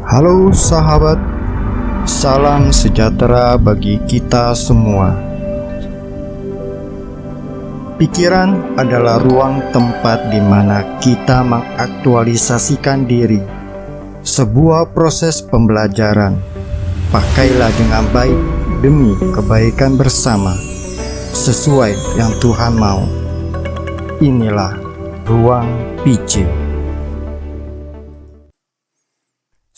Halo sahabat, salam sejahtera bagi kita semua. Pikiran adalah ruang tempat di mana kita mengaktualisasikan diri. Sebuah proses pembelajaran. Pakailah dengan baik demi kebaikan bersama, sesuai yang Tuhan mau. Inilah ruang PJ.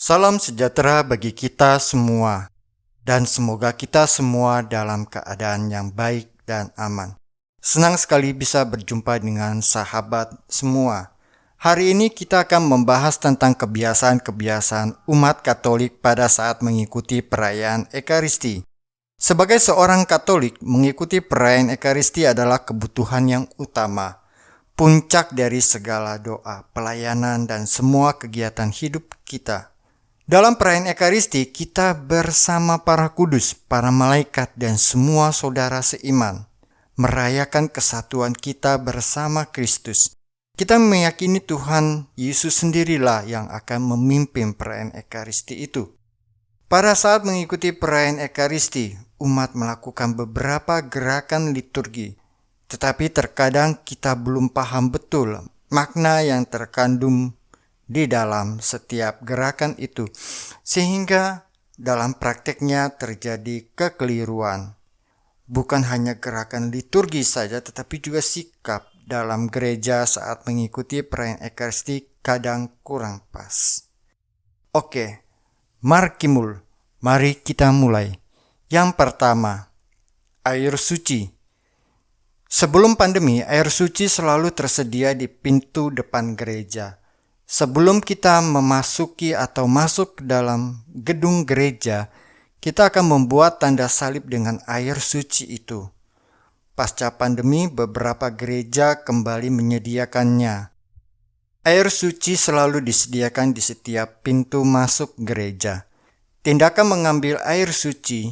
Salam sejahtera bagi kita semua, dan semoga kita semua dalam keadaan yang baik dan aman. Senang sekali bisa berjumpa dengan sahabat semua. Hari ini kita akan membahas tentang kebiasaan-kebiasaan umat Katolik pada saat mengikuti perayaan Ekaristi. Sebagai seorang Katolik, mengikuti perayaan Ekaristi adalah kebutuhan yang utama, puncak dari segala doa, pelayanan, dan semua kegiatan hidup kita. Dalam perayaan Ekaristi, kita bersama para kudus, para malaikat, dan semua saudara seiman, merayakan kesatuan kita bersama Kristus. Kita meyakini Tuhan Yesus sendirilah yang akan memimpin perayaan Ekaristi itu. Pada saat mengikuti perayaan Ekaristi, umat melakukan beberapa gerakan liturgi, tetapi terkadang kita belum paham betul makna yang terkandung di dalam setiap gerakan itu, sehingga dalam prakteknya terjadi kekeliruan. Bukan hanya gerakan liturgi saja, tetapi juga sikap dalam gereja saat mengikuti perayaan Ekaristi kadang kurang pas. Oke, Markimul, mari kita mulai. Yang pertama, air suci. Sebelum pandemi, air suci selalu tersedia di pintu depan gereja. Sebelum kita memasuki atau masuk ke dalam gedung gereja, kita akan membuat tanda salib dengan air suci itu. Pasca pandemi, beberapa gereja kembali menyediakannya. Air suci selalu disediakan di setiap pintu masuk gereja. Tindakan mengambil air suci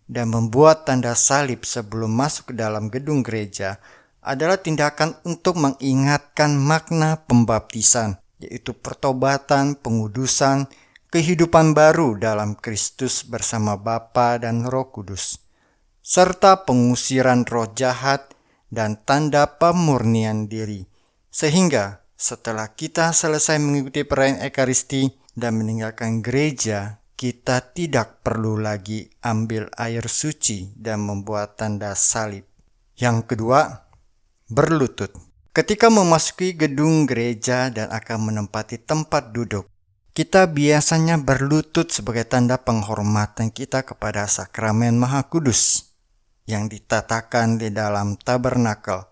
dan membuat tanda salib sebelum masuk ke dalam gedung gereja adalah tindakan untuk mengingatkan makna pembaptisan, yaitu pertobatan, pengudusan, kehidupan baru dalam Kristus bersama Bapa dan Roh Kudus, serta pengusiran roh jahat dan tanda pemurnian diri. Sehingga setelah kita selesai mengikuti perayaan Ekaristi dan meninggalkan gereja, kita tidak perlu lagi ambil air suci dan membuat tanda salib. Yang kedua, berlutut. Ketika memasuki gedung gereja dan akan menempati tempat duduk, kita biasanya berlutut sebagai tanda penghormatan kita kepada sakramen Maha Kudus yang ditatakan di dalam tabernakel,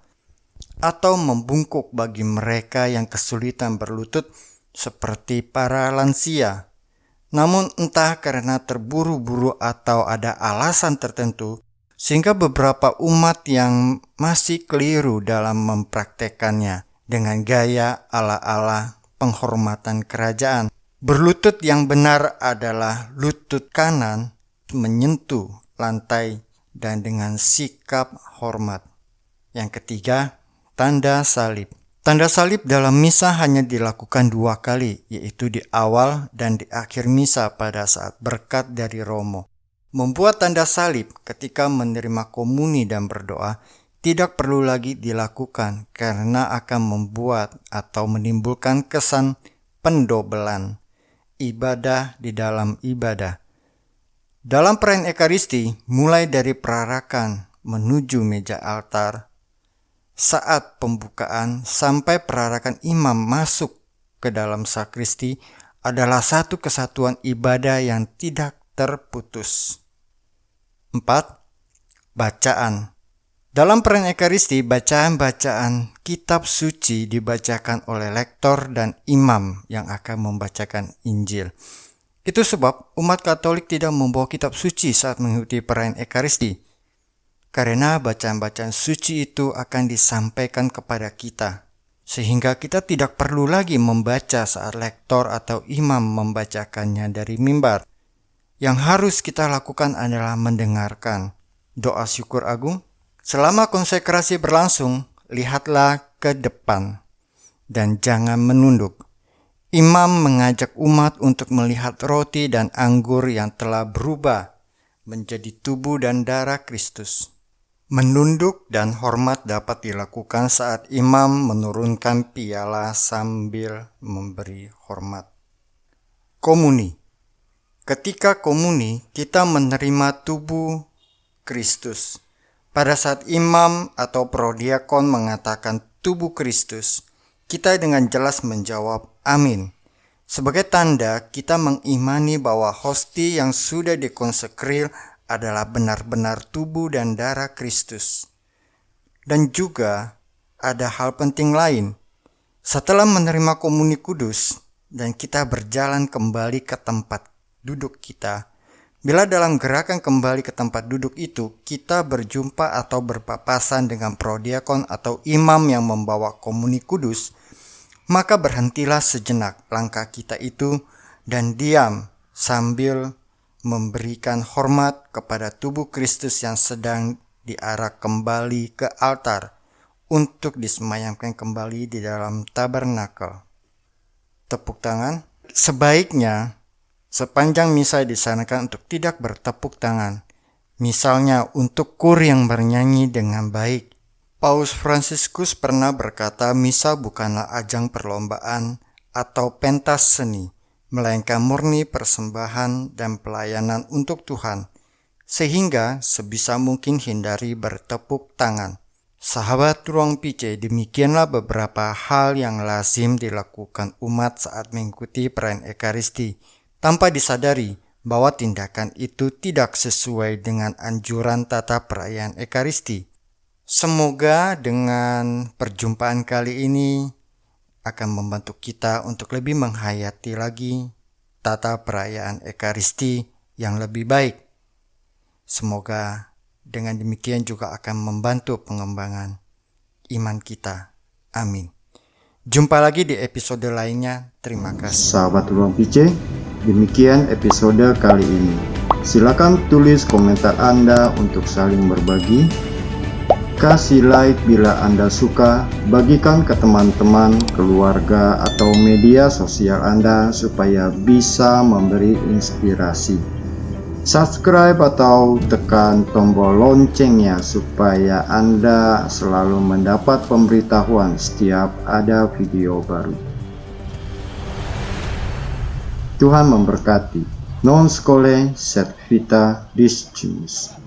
atau membungkuk bagi mereka yang kesulitan berlutut seperti para lansia. Namun entah karena terburu-buru atau ada alasan tertentu, sehingga beberapa umat yang masih keliru dalam mempraktekannya dengan gaya ala-ala penghormatan kerajaan. Berlutut yang benar adalah lutut kanan menyentuh lantai dan dengan sikap hormat. Yang ketiga, tanda salib. Tanda salib dalam misa hanya dilakukan 2 kali, yaitu di awal dan di akhir misa pada saat berkat dari Romo. Membuat tanda salib ketika menerima komuni dan berdoa tidak perlu lagi dilakukan karena akan membuat atau menimbulkan kesan pendobelan ibadah di dalam ibadah. Dalam perayaan Ekaristi, mulai dari perarakan menuju meja altar, saat pembukaan sampai perarakan imam masuk ke dalam sakristi adalah satu kesatuan ibadah yang tidak terputus. 4. Bacaan. Dalam perayaan Ekaristi, bacaan-bacaan kitab suci dibacakan oleh lektor dan imam yang akan membacakan Injil. Itu sebab umat Katolik tidak membawa kitab suci saat mengikuti perayaan Ekaristi, karena bacaan-bacaan suci itu akan disampaikan kepada kita, sehingga kita tidak perlu lagi membaca saat lektor atau imam membacakannya dari mimbar. Yang harus kita lakukan adalah mendengarkan doa syukur agung. Selama konsekrasi berlangsung, lihatlah ke depan dan jangan menunduk. Imam mengajak umat untuk melihat roti dan anggur yang telah berubah menjadi tubuh dan darah Kristus. Menunduk dan hormat dapat dilakukan saat imam menurunkan piala sambil memberi hormat. Komuni. Ketika komuni, kita menerima tubuh Kristus. Pada saat imam atau prodiakon mengatakan tubuh Kristus, kita dengan jelas menjawab amin. Sebagai tanda kita mengimani bahwa hosti yang sudah dikonsekril adalah benar-benar tubuh dan darah Kristus. Dan juga ada hal penting lain. Setelah menerima komuni kudus dan kita berjalan kembali ke tempat duduk kita, bila dalam gerakan kembali ke tempat duduk itu kita berjumpa atau berpapasan dengan prodiakon atau imam yang membawa komuni kudus, maka berhentilah sejenak langkah kita itu dan diam sambil memberikan hormat kepada tubuh Kristus yang sedang diarak kembali ke altar untuk disemayamkan kembali di dalam tabernakel. Tepuk tangan. Sebaiknya sepanjang misa disarankan untuk tidak bertepuk tangan, misalnya untuk kur yang bernyanyi dengan baik. Paus Fransiskus pernah berkata, misa bukanlah ajang perlombaan atau pentas seni, melainkan murni persembahan dan pelayanan untuk Tuhan, sehingga sebisa mungkin hindari bertepuk tangan. Sahabat Ruang PC, demikianlah beberapa hal yang lazim dilakukan umat saat mengikuti perayaan Ekaristi, tanpa disadari bahwa tindakan itu tidak sesuai dengan anjuran tata perayaan Ekaristi. Semoga dengan perjumpaan kali ini akan membantu kita untuk lebih menghayati lagi tata perayaan Ekaristi yang lebih baik. Semoga dengan demikian juga akan membantu pengembangan iman kita. Amin. Jumpa lagi di episode lainnya. Terima kasih. Sahabat Ruang PC, demikian episode kali ini. Silakan tulis komentar Anda untuk saling berbagi. Kasih like bila Anda suka, bagikan ke teman-teman, keluarga, atau media sosial Anda supaya bisa memberi inspirasi. Subscribe atau tekan tombol loncengnya supaya Anda selalu mendapat pemberitahuan setiap ada video baru. Tuhan memberkati. Non scole sed vita discimus.